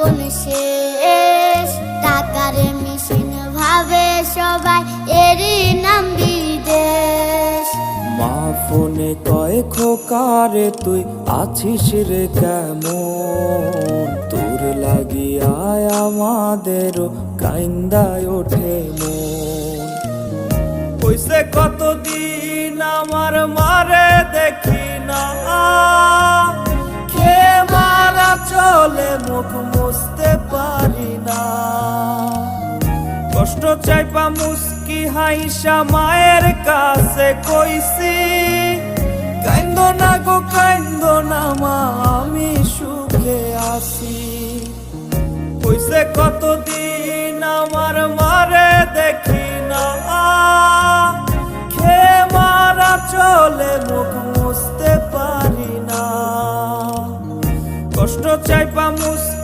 জীবন শেষ। টাকার মেশিন ভাবে সবাই, এরই নাম বিদেশ। মা ফোনে কয় খোকারে তুই আছিস রে কেমন, তোর লাগিয়া আমাদেরও কাইন্দায় ওঠে মন। কইছে কতদিন আমার মারে দেখি না, খে মারা চলে মুখ মুছতে পারি না। কষ্ট চাইপা মুস্কি হাইসা মায়ের কাছে কইছি, কাইন্দো না গো কাইন্দো না মা, আমি সুখে আছি। কইছে কতদিন আমার মারে দেখি না, খে মারা চলে মুখ মুছতে পারি না। কষ্ট চাইপা মুস্কি